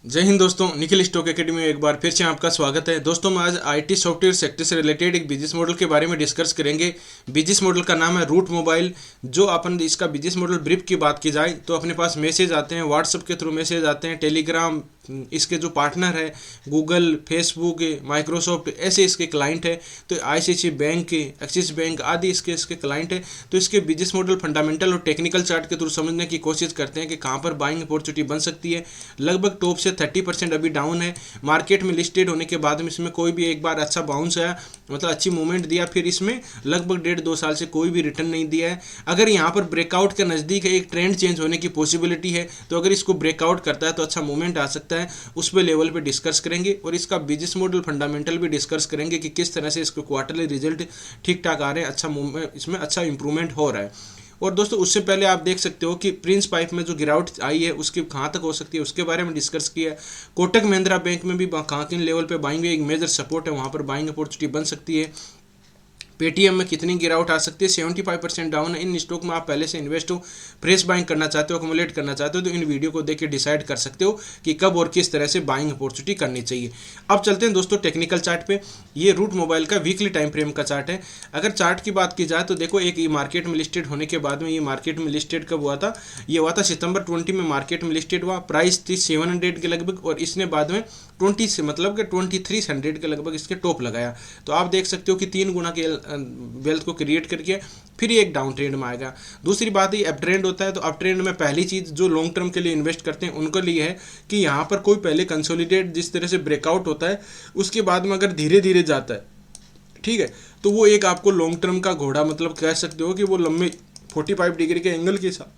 जय हिंद दोस्तों, Nikhil stock academy में एक बार फिर से आपका स्वागत है। दोस्तों हम आज आईटी सॉफ्टवेयर सेक्टर से रिलेटेड एक बिजनेस मॉडल के बारे में डिस्कस करेंगे। बिजनेस मॉडल का नाम है रूट मोबाइल। जो अपन इसका बिजनेस मॉडल ब्रीफ की बात की जाए तो अपने पास मैसेज आते हैं, व्हाट्सएप के थ्रू मैसेज आते हैं, टेलीग्राम, इसके जो पार्टनर है गूगल, फेसबुक, माइक्रोसॉफ्ट, ऐसे इसके क्लाइंट है। तो आईसीआईसीआई बैंक, एक्सिस बैंक आदि इसके क्लाइंट है। तो इसके बिजनेस मॉडल फंडामेंटल और टेक्निकल चार्ट के थ्रू समझने की कोशिश करते हैं कि कहाँ पर बाइंग अपॉर्चुनिटी बन सकती है। लगभग टॉप से 30% अभी डाउन है। मार्केट में लिस्टेड होने के बाद में इसमें कोई भी एक बार अच्छा बाउंस आया, मतलब अच्छी मूवमेंट दिया, फिर इसमें लगभग 1.5-2 साल से कोई भी रिटर्न नहीं दिया है। अगर यहाँ पर ब्रेकआउट के नज़दीक है, एक ट्रेंड चेंज होने की पॉसिबिलिटी है, तो अगर इसको ब्रेकआउट करता है तो अच्छा मूवमेंट आ सकता है। उस पे लेवल पे डिस्कस करेंगे और इसका बिजनेस मॉडल फंडामेंटल भी डिस्कस करेंगे कि किस तरह से इसके क्वार्टरली रिजल्ट ठीक ठाक आ रहे हैं, अच्छा मूवमेंट, इसमें अच्छा इंप्रूवमेंट हो रहा है। और दोस्तों उससे पहले आप देख सकते हो कि प्रिंस पाइप में जो गिरावट आई है उसकी कहाँ तक हो सकती है, उसके बारे में डिस्कस किया है। कोटक महिंद्रा बैंक में भी कहाँ किन लेवल पे बाइंग, एक मेजर सपोर्ट है, वहाँ पर बाइंग अपॉर्चुनिटी बन सकती है। पेटीएम में कितनी गिरावट आ सकती है, 75% डाउन है। इन स्टॉक में आप पहले से इन्वेस्ट हो, फ्रेश बाइंग करना चाहते हो, अकोमुलेट करना चाहते हो, तो इन वीडियो को देख के डिसाइड कर सकते हो कि कब और किस तरह से बाइंग अपॉर्चुनिटी करनी चाहिए। अब चलते हैं दोस्तों टेक्निकल चार्ट पे। ये रूट मोबाइल का वीकली टाइम फ्रेम का चार्ट है। अगर चार्ट की बात की जाए तो देखो, एक ये मार्केट में लिस्टेड होने के बाद में, ये मार्केट में लिस्टेड कब हुआ था, ये हुआ था सितंबर 20 में मार्केट में लिस्टेड हुआ। प्राइस थी 700 के लगभग और इसने बाद में 20 से मतलब कि 2300 के लगभग इसके टॉप लगाया। तो आप देख सकते हो कि 3 गुना के वेल्थ को क्रिएट करके फिर ये एक डाउन ट्रेंड में आएगा। दूसरी बात ये अप ट्रेंड होता है, तो अप ट्रेंड में पहली चीज़ जो लॉन्ग टर्म के लिए इन्वेस्ट करते हैं उनके लिए है कि यहाँ पर कोई पहले कंसोलिडेट जिस तरह से ब्रेकआउट होता है, उसके बाद में अगर धीरे धीरे जाता है, ठीक है, तो वो एक आपको लॉन्ग टर्म का घोड़ा, मतलब कह सकते हो कि वो लंबे 45 डिग्री के एंगल के साथ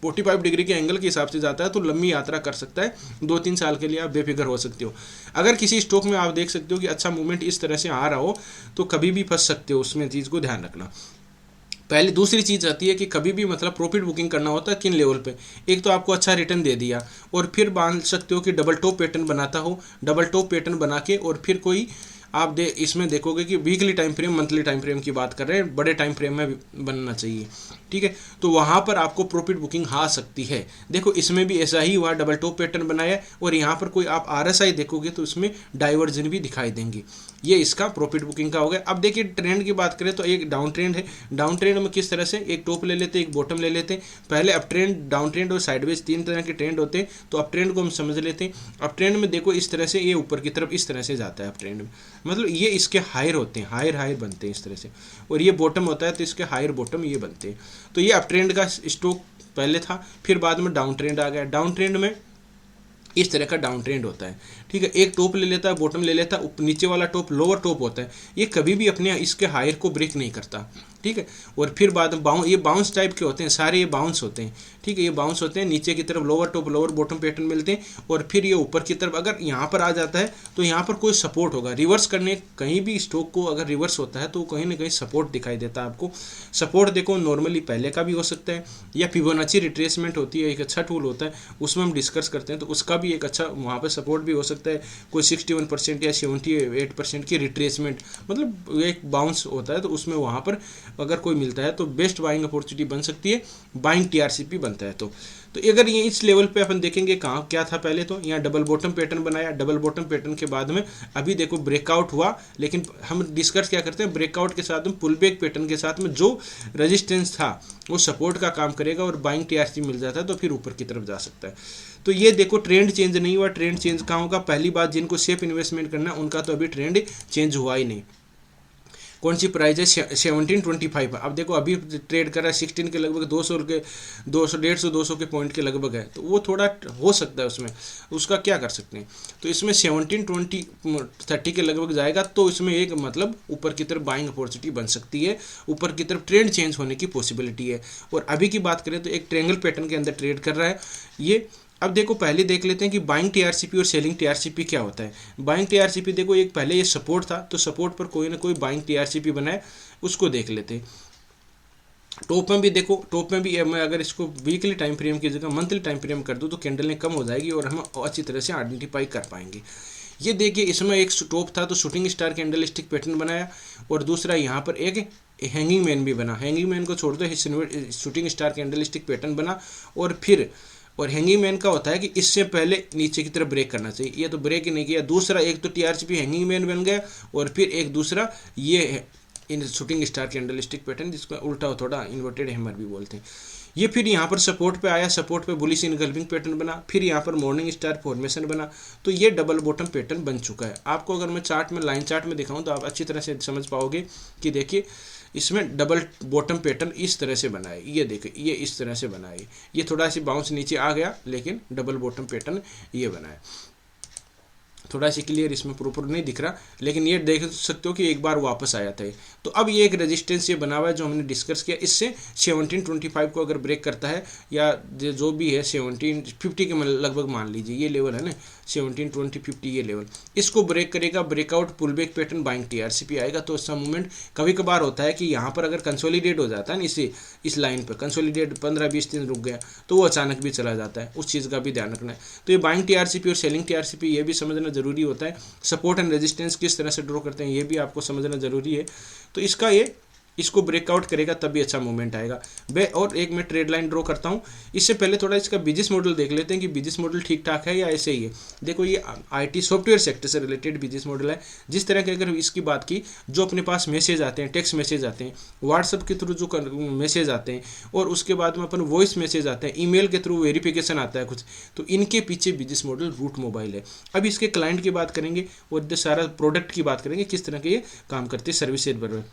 45 डिग्री के एंगल के हिसाब से जाता है, तो लंबी यात्रा कर सकता है। 2-3 साल के लिए आप बेफिक्र हो सकते हो। अगर किसी स्टॉक में आप देख सकते हो कि अच्छा मूवमेंट इस तरह से आ रहा हो, तो कभी भी फंस सकते हो, उसमें चीज़ को ध्यान रखना। पहले दूसरी चीज़ आती है कि कभी भी मतलब प्रॉफिट बुकिंग करना होता है किन लेवल पे। एक तो आपको अच्छा रिटर्न दे दिया और फिर मान सकते हो कि डबल टॉप पैटर्न बनाता हो, डबल टॉप पैटर्न बना के और फिर कोई आप इसमें देखोगे कि weekly time frame, monthly time frame की बात कर रहे हैं, बड़े टाइम फ्रेम में बनना चाहिए, ठीक है। तो वहाँ पर आपको प्रॉफिट बुकिंग आ सकती है। देखो इसमें भी ऐसा ही हुआ, डबल टॉप पैटर्न बनाया और यहाँ पर कोई आप आरएसआई देखोगे तो इसमें डाइवर्जन भी दिखाई देंगे। ये इसका प्रॉफिट बुकिंग का हो गया। अब देखिए ट्रेंड की बात करें तो एक डाउन ट्रेंड है। डाउन ट्रेंड में किस तरह से एक टॉप ले लेते हैं, एक बॉटम ले लेते हैं। पहले अप ट्रेंड, डाउन ट्रेंड और साइडवेज 3 तरह के ट्रेंड होते हैं। तो अप ट्रेंड को हम समझ लेते हैं। अप ट्रेंड में देखो इस तरह से ये ऊपर की तरफ इस तरह से जाता है अप ट्रेंड में, मतलब ये इसके हायर होते हैं, हायर हायर बनते हैं इस तरह से, और ये बॉटम होता है तो इसके हायर बॉटम ये बनते हैं। तो ये अप ट्रेंड का स्टॉक पहले था, फिर बाद में डाउन ट्रेंड आ गया। डाउन ट्रेंड में इस तरह का डाउन ट्रेंड होता है, ठीक है। एक टॉप ले लेता है, बॉटम ले लेता है, नीचे वाला टॉप लोअर टॉप होता है, ये कभी भी अपने इसके हायर को ब्रेक नहीं करता, ठीक है। और फिर बाद में ये बाउंस टाइप के होते हैं सारे, ये बाउंस होते हैं, ठीक है। ये बाउंस होते हैं, नीचे की तरफ lower top lower bottom pattern मिलते हैं और फिर ये ऊपर की तरफ अगर यहाँ पर आ जाता है तो यहाँ पर कोई सपोर्ट होगा। रिवर्स करने कहीं भी स्टॉक को अगर रिवर्स होता है तो कहीं ना कहीं सपोर्ट दिखाई देता है आपको। सपोर्ट देखो नॉर्मली पहले का भी हो सकता है, या फिबोनाची रिट्रेसमेंट होती है, एक अच्छा टूल होता है, उसमें हम डिस्कस करते हैं, तो उसका भी एक अच्छा वहाँ पर सपोर्ट भी हो सकता है। कोई 61% या 78% की रिट्रेसमेंट, मतलब एक बाउंस होता है, तो उसमें वहाँ पर अगर कोई मिलता है तो बेस्ट बाइंग अपॉर्चुनिटी बन सकती है, बाइंग टीआरसीपी बनता है। तो अगर ये इस लेवल पे अपन देखेंगे कहाँ क्या था पहले, तो यहाँ डबल बॉटम पैटर्न बनाया, डबल बॉटम पैटर्न के बाद में अभी देखो ब्रेकआउट हुआ, लेकिन हम डिस्कस क्या करते हैं, ब्रेकआउट के साथ में पुल बैक पैटर्न के साथ में जो रेजिस्टेंस था वो सपोर्ट का काम करेगा और बाइंग टीआरसीपी मिल जाता है तो फिर ऊपर की तरफ जा सकता है। तो ये देखो ट्रेंड चेंज नहीं हुआ। ट्रेंड चेंज कहाँ होगा, पहली बात जिनको सेफ इन्वेस्टमेंट करना है उनका तो अभी ट्रेंड चेंज हुआ ही नहीं। कौन सी प्राइस है, 1725। अब देखो अभी ट्रेड कर रहा है 16 के लगभग, 200 के 200 150 200 के पॉइंट के लगभग है, तो वो थोड़ा हो सकता है उसमें, उसका क्या कर सकते हैं। तो इसमें 1720-30 के लगभग जाएगा, तो इसमें एक मतलब ऊपर की तरफ बाइंग अपॉर्चुनिटी बन सकती है, ऊपर की तरफ ट्रेंड चेंज होने की पॉसिबिलिटी है। और अभी की बात करें तो एक ट्रायंगल पैटर्न के अंदर ट्रेड कर रहा है ये। अब देखो पहले देख लेते हैं कि बाइंग टीआरसीपी और सेलिंग टीआरसीपी क्या होता है। बाइंग टीआरसीपी देखो एक पहले ये सपोर्ट था, तो सपोर्ट पर कोई ना कोई बाइंग टीआरसीपी बनाए, उसको देख लेते हैं। टॉप में भी देखो, टॉप में भी मैं अगर इसको वीकली टाइम फ्रेम की जगह मंथली टाइम फ्रेम कर दूँ तो कैंडलें कम हो जाएगी और हम अच्छी तरह से आइडेंटिफाई कर पाएंगे। ये देखिए इसमें एक टॉप था तो shooting star candle stick pattern बनाया, और दूसरा यहाँ पर एक हैंगिंग मैन भी बना। हैंगिंग मैन को छोड़ दो, shooting star candle stick pattern बना, और फिर और हैंगिंग मैन का होता है कि इससे पहले नीचे की तरफ ब्रेक करना चाहिए, ये तो ब्रेक ही नहीं किया। दूसरा एक तो टीआरसीपी हैंगिंग मैन बन गया, और फिर एक दूसरा ये है इन शूटिंग स्टार कैंडलस्टिक पैटर्न, जिसको उल्टा थोड़ा इन्वर्टेड हैमर भी बोलते हैं। ये फिर यहाँ पर सपोर्ट पे आया, सपोर्ट पे बुलिश इनगल्फिंग पैटर्न बना, फिर यहाँ पर मॉर्निंग स्टार फॉर्मेशन बना। तो ये डबल बॉटम पैटर्न बन चुका है। आपको अगर मैं चार्ट में लाइन चार्ट में दिखाऊं तो आप अच्छी तरह से समझ पाओगे कि देखिए इसमें डबल बॉटम पैटर्न इस तरह से बना है। ये देखिए ये इस तरह से बना है, ये थोड़ा सी बाउंस नीचे आ गया, लेकिन डबल बॉटम पैटर्न ये बना है। थोड़ा सी क्लियर इसमें प्रॉपर नहीं दिख रहा, लेकिन ये देख सकते हो कि एक बार वापस आया था। तो अब ये एक रेजिस्टेंस ये बना हुआ है जो हमने डिस्कस किया, इससे 1725 को अगर ब्रेक करता है, या जो भी है 1750 के लगभग मान लीजिए ये लेवल है ना, 1720-50 ये लेवल, इसको ब्रेक करेगा, breakout pull back pattern buying TRCP आएगा। तो इसका मूवमेंट कभी कभार होता है कि यहाँ पर अगर कंसोलिडेट हो जाता है ना, इस लाइन पर कंसोलिडेट 15-20 दिन रुक गया तो वो अचानक भी चला जाता है, उस चीज़ का भी ध्यान रखना है। तो ये बाइंग टीआरसीपी और सेलिंग टीआरसीपी ये भी समझना जरूरी होता है। सपोर्ट एंड रेजिस्टेंस किस तरह से ड्रॉ करते हैं ये भी आपको समझना जरूरी है। तो इसको ब्रेकआउट करेगा तब भी अच्छा मूवमेंट आएगा। और एक मैं ट्रेड लाइन ड्रॉ करता हूँ। इससे पहले थोड़ा इसका बिजनेस मॉडल देख लेते हैं कि बिजनेस मॉडल ठीक ठाक है या ऐसे ही है। देखो ये आईटी सॉफ्टवेयर सेक्टर से रिलेटेड बिजनेस मॉडल है। जिस तरह के अगर इसकी बात की, जो अपने पास मैसेज आते हैं, टेक्स्ट मैसेज आते हैं, व्हाट्सएप के थ्रू जो मैसेज आते हैं, और उसके बाद में अपन वॉइस मैसेज आते हैं, ईमेल के थ्रू वेरिफिकेशन आता है कुछ, तो इनके पीछे बिजनेस मॉडल रूट मोबाइल है। अब इसके क्लाइंट की बात करेंगे और सारा प्रोडक्ट की बात करेंगे, किस तरह के ये काम करते हैं सर्विसेज पर।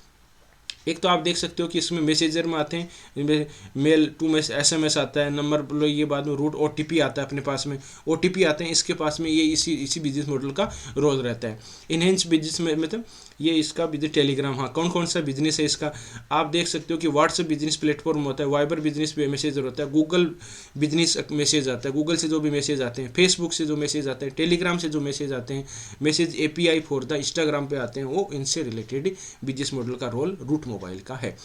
एक तो आप देख सकते हो कि इसमें मैसेजर में आते हैं, मेल टू SMS आता है, नंबर ये बाद में रूट OTP आता है, अपने पास में OTP आते हैं, इसके पास में ये इसी बिजनेस मॉडल का रोल रहता है। इनहेंस बिजनेस में मतलब ये इसका बिजनेस टेलीग्राम, हाँ कौन कौन सा बिजनेस है इसका आप देख सकते हो कि व्हाट्सएप बिजनेस प्लेटफॉर्म होता है, वाइबर बिजनेस मैसेजर होता है, गूगल बिजनेस मैसेज आता है, गूगल से जो भी मैसेज आते हैं, फेसबुक से जो मैसेज आते हैं, टेलीग्राम से जो मैसेज आते हैं, message API for the Instagram पे आते हैं, वो इनसे रिलेटेड बिजनेस मॉडल का रोल रूट मोबाइल का है।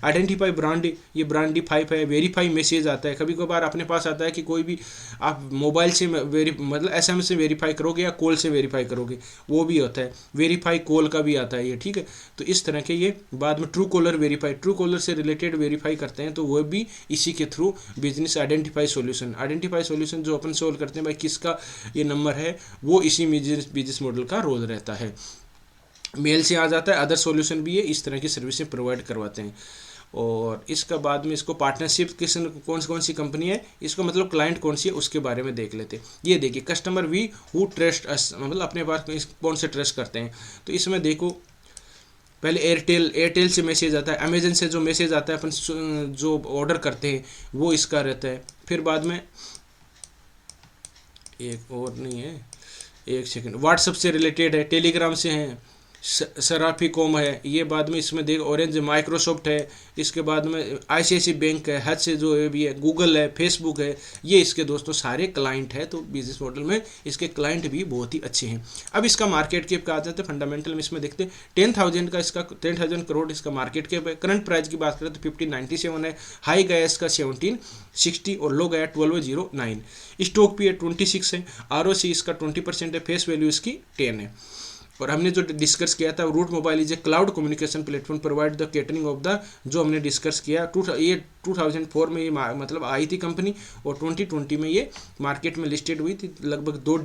आइडेंटिफाई ब्रांड, ये ब्रांडिफाई है। वेरीफाई मैसेज आता है, कभी कभार अपने पास आता है कि कोई भी आप मोबाइल से मतलब SMS से वेरीफाई करोगे या कॉल से वेरीफाई करोगे, वो भी होता है। वेरीफाई कॉल का भी आता है ये, ठीक है। तो इस तरह के ये बाद में true collar verify, true collar से रिलेटेड वेरीफाई करते हैं, तो वो भी इसी के थ्रू बिजनेस आइडेंटिफाई सॉल्यूशन जो अपन सोल्व करते हैं भाई किसका ये नंबर है, वो इसी बिजनेस मॉडल का रोल रहता है। मेल से आ जाता है, अदर सॉल्यूशन भी है, इस तरह की सर्विसें प्रोवाइड करवाते हैं। और इसका बाद में इसको पार्टनरशिप कौन सी कंपनी है, इसको मतलब क्लाइंट कौन सी है उसके बारे में देख लेते हैं। ये देखिए customer we who trust us, मतलब अपने पास कौन से ट्रस्ट करते हैं। तो इसमें देखो पहले एयरटेल से मैसेज आता है, अमेजन से जो मैसेज आता है अपन जो ऑर्डर करते हैं वो इसका रहता है। फिर बाद में एक और नहीं है, एक सेकंड, व्हाट्सएप से रिलेटेड है, टेलीग्राम से हैं, सराफीकॉम है, ये बाद में इसमें देख ऑरेंज माइक्रोसॉफ्ट है, इसके बाद में ICICI बैंक है, हज से जो है भी है, गूगल है, फेसबुक है, ये इसके दोस्तों सारे क्लाइंट है। तो बिजनेस मॉडल में इसके क्लाइंट भी बहुत ही अच्छे हैं। अब इसका मार्केट कैप का आ जाता है फंडामेंटल में, इसमें देखते हैं 10,000 का इसका 10,000 करोड़ इसका मार्केट कैप है। करंट प्राइस की बात करें तो 1597 है, हाई गया इसका 1760 और लो गया 1209। स्टॉक भी 26 है, ROC इसका 20% है, फेस वैल्यू इसकी 10 है। और हमने जो डिस्कस किया था Route Mobile is a cloud communication platform provide the catering of the, जो हमने डिस्कस किया ये 2004 में ये मतलब आई थी कंपनी, और 2020 में ये मार्केट में लिस्टेड हुई थी। लगभग 2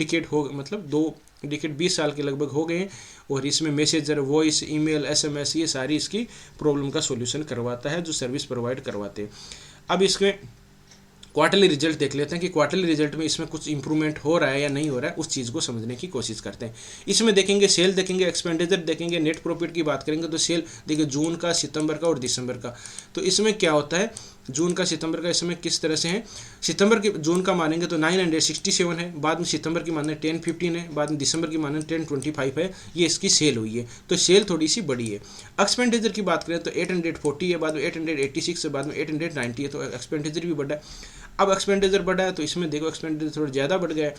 डिकेड 20 साल के लगभग हो गए हैं। और इसमें मैसेजर, वॉइस, ईमेल, SMS ये सारी इसकी प्रॉब्लम का सोल्यूशन करवाता है, जो सर्विस प्रोवाइड करवाते हैं। अब इसमें क्वार्टरली रिजल्ट देख लेते हैं कि क्वार्टरली रिजल्ट में इसमें कुछ इंप्रूवमेंट हो रहा है या नहीं हो रहा है, उस चीज़ को समझने की कोशिश करते हैं। इसमें देखेंगे सेल देखेंगे, एक्सपेंडिचर देखेंगे, नेट प्रॉफिट की बात करेंगे। तो सेल देखिए जून का, सितंबर का और दिसंबर का। तो इसमें क्या होता है, जून का सितंबर का इसमें किस तरह से है, सितंबर के जून का मानेंगे तो 967 है, बाद में सितंबर की माने 1015 है, बाद में दिसंबर की माने 1025 है, ये इसकी सेल हुई है। तो सेल थोड़ी सी बड़ी है। एक्सपेंडिचर की बात करें तो 840 है, बाद में 886 है, बाद में 890 है, तो एक्सपेंडिचर भी बढ़ा है। अब एक्सपेंडिचर बढ़ा है तो इसमें देखो एक्सपेंडिचर थोड़ा ज़्यादा बढ़ गया है।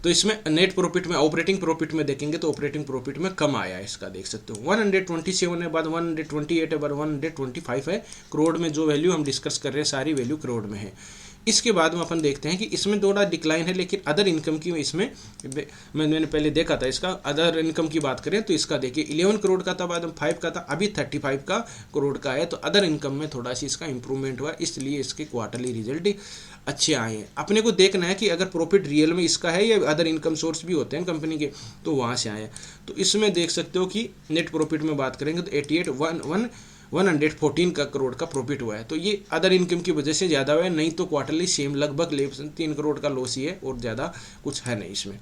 तो इसमें नेट प्रॉफिट में, ऑपरेटिंग प्रॉफिट में देखेंगे तो ऑपरेटिंग प्रॉफिट में कम आया है इसका, देख सकते हो 127 है, बाद 128 है, बाद 125 है। करोड़ में जो वैल्यू हम डिस्कस कर रहे हैं सारी वैल्यू करोड़ में है। इसके बाद में अपन देखते हैं कि इसमें थोड़ा डिक्लाइन है, लेकिन अदर इनकम की इसमें मैंने पहले देखा था, इसका अदर इनकम की बात करें तो इसका देखिए 11 करोड़ का था, बाद में 5 का था, अभी 35 का करोड़ का है। तो अदर इनकम में थोड़ा सी इसका इंप्रूवमेंट हुआ, इसलिए इसके क्वार्टरली रिजल्ट अच्छे आए हैं। अपने को देखना है कि अगर प्रॉफिट रियल में इसका है या अदर इनकम सोर्स भी होते हैं कंपनी के, तो वहाँ से आए हैं। तो इसमें देख सकते हो कि नेट प्रॉफिट में बात करेंगे तो 114 का करोड़ का प्रॉफिट हुआ है। तो ये अदर इनकम की वजह से ज़्यादा हुआ है, नहीं तो क्वार्टरली सेम लगभग 3 करोड़ का लॉस ही है और ज़्यादा कुछ है नहीं इसमें।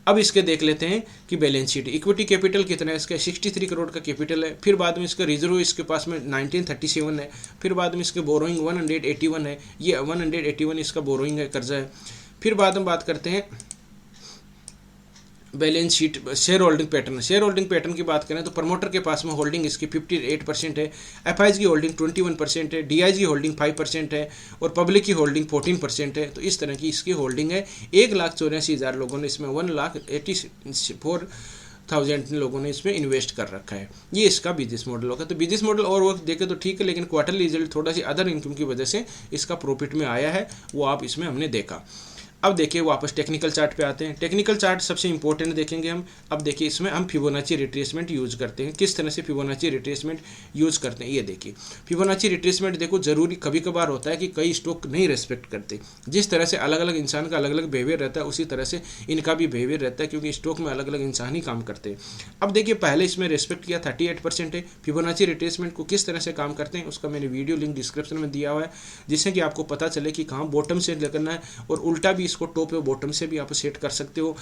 अब इसके देख लेते हैं कि बैलेंस शीट। इक्विटी कैपिटल कितना है इसका, 63 करोड़ का कैपिटल है। फिर बाद में इसका रिजर्व इसके पास में 1937 है। फिर बाद में इसके बोरोइंग 181 है, ये 181 इसका बोरोइंग है, कर्जा है। फिर बाद में बात करते हैं balance sheet share holding pattern. Share holding pattern की बात करें तो प्रमोटर के पास में होल्डिंग इसकी 58% है, एफआईज की होल्डिंग 21% है, डीआईज की होल्डिंग 5% है और पब्लिक की होल्डिंग 14% है। तो इस तरह की इसकी होल्डिंग है। 1,84,000 लोगों ने इसमें 1,84,000 लोगों ने इसमें इन्वेस्ट कर रखा है। ये इसका बिजनेस मॉडल होगा। तो बिजनेस मॉडल और वक्त देखें तो ठीक है, लेकिन क्वार्टरली रिजल्ट थोड़ा सी अदर इनकम की वजह से इसका प्रॉफिट में आया है, वो आप इसमें हमने देखा। अब देखिए वापस टेक्निकल चार्ट पे आते हैं। टेक्निकल चार्ट सबसे इंपॉर्टेंट देखेंगे हम। अब देखिए इसमें हम फिबोनाची रिट्रेसमेंट यूज़ करते हैं। किस तरह से फिबोनाची रिट्रेसमेंट यूज़ करते हैं ये देखिए। फिबोनाची रिट्रेसमेंट देखो जरूरी कभी कभार होता है कि कई स्टॉक नहीं रेस्पेक्ट करते। जिस तरह से अलग अलग इंसान का अलग अलग बिहेवियर रहता है, उसी तरह से इनका भी बिहेवियर रहता है, क्योंकि स्टॉक में अलग अलग इंसान ही काम करते हैं। अब देखिए पहले इसमें रेस्पेक्ट किया 38% है। फिबोनाची रिट्रेसमेंट को किस तरह से काम करते हैं उसका मैंने वीडियो लिंक डिस्क्रिप्शन में दिया हुआ है, जिससे कि आपको पता चले कि कहाँ बॉटम से करना है और उल्टा भी इसको टॉप और बॉटम से भी आप सेट कर सकते हो।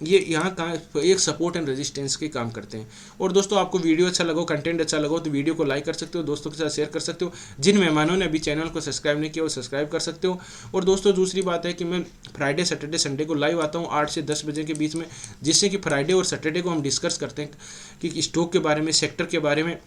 ये यहाँ का एक सपोर्ट एंड रेजिस्टेंस के काम करते हैं। और दोस्तों आपको वीडियो अच्छा लगा, कंटेंट अच्छा लगा तो वीडियो को लाइक कर सकते हो, दोस्तों के साथ शेयर कर सकते हो। जिन मेहमानों ने अभी चैनल को सब्सक्राइब नहीं किया वो सब्सक्राइब कर सकते हो। और दोस्तों दूसरी बात है कि मैं फ्राइडे सैटरडे संडे को लाइव आता हूँ 8 से 10 बजे के बीच में, जिससे कि फ्राइडे और सैटरडे को हम डिस्कस करते हैं कि स्टॉक के बारे में, सेक्टर के बारे में,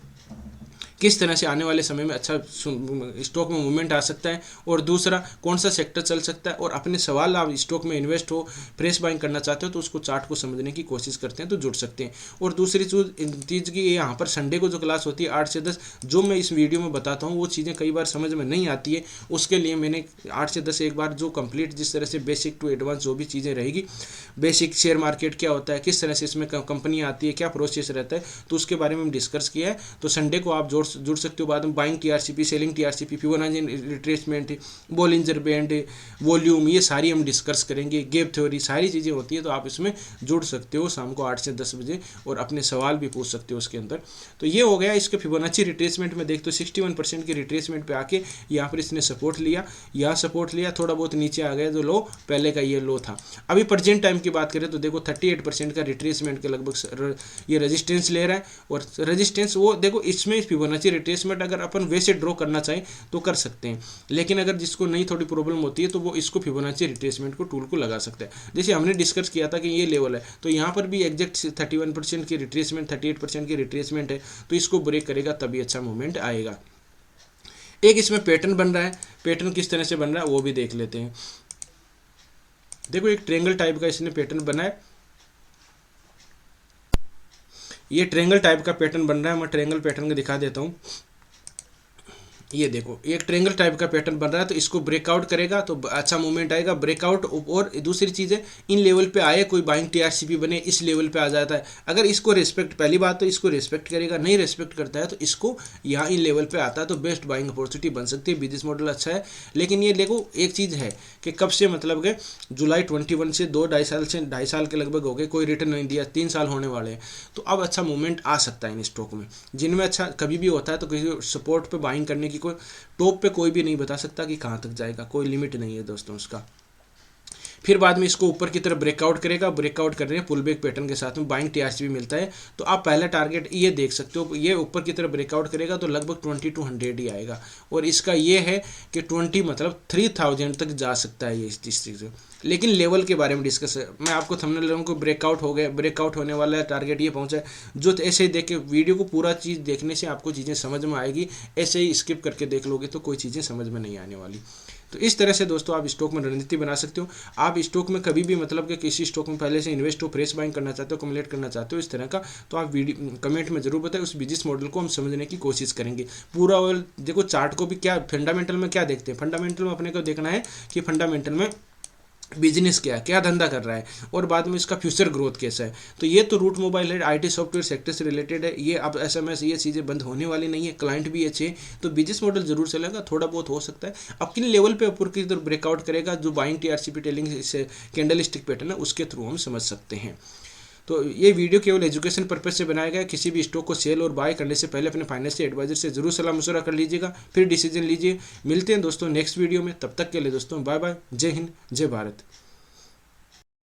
किस तरह से आने वाले समय में अच्छा स्टॉक में मूवमेंट आ सकता है और दूसरा कौन सा सेक्टर चल सकता है। और अपने सवाल आप स्टॉक में इन्वेस्ट हो, फ्रेश बाइंग करना चाहते हो तो उसको चार्ट को समझने की कोशिश करते हैं तो जुड़ सकते हैं। और दूसरी चीज़ की यहाँ पर संडे को जो क्लास होती है 8 से 10, जो मैं इस वीडियो में बताता हूँ वो चीज़ें कई बार समझ में नहीं आती है, उसके लिए मैंने 8 से 10 एक बार जो कंप्लीट जिस तरह से बेसिक टू एडवांस जो भी चीज़ें रहेगी, बेसिक शेयर मार्केट क्या होता है, किस तरह से इसमें कंपनी आती है, क्या प्रोसेस रहता है, तो उसके बारे में हम डिस्कस किया है। तो संडे को आप जुड़ सकते हो। बाद में buying TRCP, selling TRCP, Fibonacci retracement, Bollinger band, volume, ये सारी हम डिस्कस करेंगे। गैप थ्योरी, सारी चीज़ें होती है, तो आप इसमें जुड़ सकते हो शाम को 8 से 10 बजे और अपने सवाल भी पूछ सकते हो उसके अंदर। तो ये हो गया इसके फिबोनाची रिट्रेसमेंट में। देखते हो 61% की रिट्रेसमेंट पे आके यहाँ पर इसने सपोर्ट लिया, यहाँ सपोर्ट लिया, थोड़ा बहुत नीचे आ गया जो लो पहले का ये लो था। अभी प्रेजेंट टाइम की बात करें तो देखो 38% का रिट्रेसमेंट के लगभग ये रेजिस्टेंस ले रहा है। और रेजिस्टेंस वो देखो इसमें फिबोनाची रिट्रेसमेंट अगर अपन वैसे ड्रॉ करना चाहें तो कर सकते हैं, लेकिन अगर जिसको नहीं थोड़ी प्रॉब्लम होती है तो वो इसको फिबोनाची रिट्रेसमेंट को टूल को लगा सकता है। जैसे हमने डिस्कस किया था कि ये लेवल है, तो यहाँ पर भी एग्जैक्ट 31% की रिट्रेसमेंट, 38% की रिट्रेसमेंट है, तो इसको ब्रेक करेगा तभी अच्छा मूवमेंट आएगा। एक इसमें पैटर्न बन रहा है, पैटर्न किस तरह से बन रहा है वो भी देख लेते हैं। देखो एक ट्रायंगल टाइप का इसने पैटर्न बना है, ये ट्रायंगल टाइप का पैटर्न बन रहा है। मैं ट्रायंगल पैटर्न को दिखा देता हूँ। ये देखो एक ट्रायंगल टाइप का पैटर्न बन रहा है, तो इसको ब्रेकआउट करेगा तो अच्छा मूवमेंट आएगा। ब्रेकआउट और दूसरी चीज़ है इन लेवल पे आए, कोई बाइंग टीआरसीपी बने इस लेवल पे आ जाता है, अगर इसको रेस्पेक्ट, पहली बात तो इसको रेस्पेक्ट करेगा, नहीं रेस्पेक्ट करता है तो इसको यहाँ इन लेवल पे आता है तो बेस्ट बाइंग अपॉर्चुनिटी बन सकती है। बिजनेस मॉडल अच्छा है, लेकिन ये देखो एक चीज़ है कि कब से मतलब कि जुलाई 21 से 2-2.5 साल के लगभग हो गए, कोई रिटर्न नहीं दिया, 3 साल होने वाले हैं, तो अब अच्छा मूवमेंट आ सकता है इन स्टॉक में, जिनमें अच्छा कभी भी होता है। तो किसी सपोर्ट पे बाइंग करने की कोई टॉप पे कोई भी नहीं बता सकता कि कहाँ तक जाएगा, कोई लिमिट नहीं है दोस्तों उसका। फिर बाद में इसको ऊपर की तरफ ब्रेकआउट करेगा, ब्रेकआउट कर रहे हैं पुल बैक पैटर्न के साथ में बाइंग टीआरसीपी भी मिलता है। तो आप पहला टारगेट ये देख सकते हो, ये ऊपर की तरफ ब्रेकआउट करेगा तो लगभग 2200 ही आएगा, और इसका ये है कि 20 मतलब 3000 तक जा सकता है ये इस चीज़ से। लेकिन लेवल के बारे में डिस्कस है। मैं आपको थंबनेल लोगों को ब्रेकआउट हो गया, ब्रेकआउट होने वाला है, टारगेट ये पहुंचा है, जो ऐसे ही देख के वीडियो को पूरा चीज़ देखने से आपको चीज़ें समझ में आएगी। ऐसे ही स्किप करके देख लोगे तो कोई चीज़ें समझ में नहीं आने वाली। तो इस तरह से दोस्तों आप स्टॉक में रणनीति बना सकते हो। आप स्टॉक में कभी भी मतलब कि किसी स्टॉक में पहले से इन्वेस्ट हो, फ्रेश बाइंग करना चाहते हो, कम्युलेट करना चाहते हो इस तरह का, तो आप वीडियो कमेंट में जरूर बताएं। उस बिजनेस मॉडल को हम समझने की कोशिश करेंगे पूरा। और देखो चार्ट को भी क्या फंडामेंटल में क्या देखते हैं, फंडामेंटल में अपने को देखना है कि फंडामेंटल में बिजनेस क्या है, क्या धंधा कर रहा है, और बाद में इसका फ्यूचर ग्रोथ कैसा है। तो ये तो रूट मोबाइल है, आईटी सॉफ्टवेयर सेक्टर से रिलेटेड है। ये अब एसएमएस ये चीज़ें बंद होने वाली नहीं है, क्लाइंट भी अच्छे हैं, तो बिजनेस मॉडल जरूर चलेगा, थोड़ा बहुत हो सकता है। अब किन लेवल पे ऊपर की तरफ ब्रेकआउट करेगा, जो बाइंग टीआरसीपी टेलिंग से कैंडल स्टिक पैटर्न है उसके थ्रू हम समझ सकते हैं। तो ये वीडियो केवल एजुकेशन पर्पज से बनाया गया है। किसी भी स्टॉक को सेल और बाय करने से पहले अपने फाइनेंशियल एडवाइजर से जरूर सलाह मशवरा कर लीजिएगा, फिर डिसीजन लीजिए। मिलते हैं दोस्तों नेक्स्ट वीडियो में, तब तक के लिए दोस्तों बाय बाय, जय हिंद, जय भारत।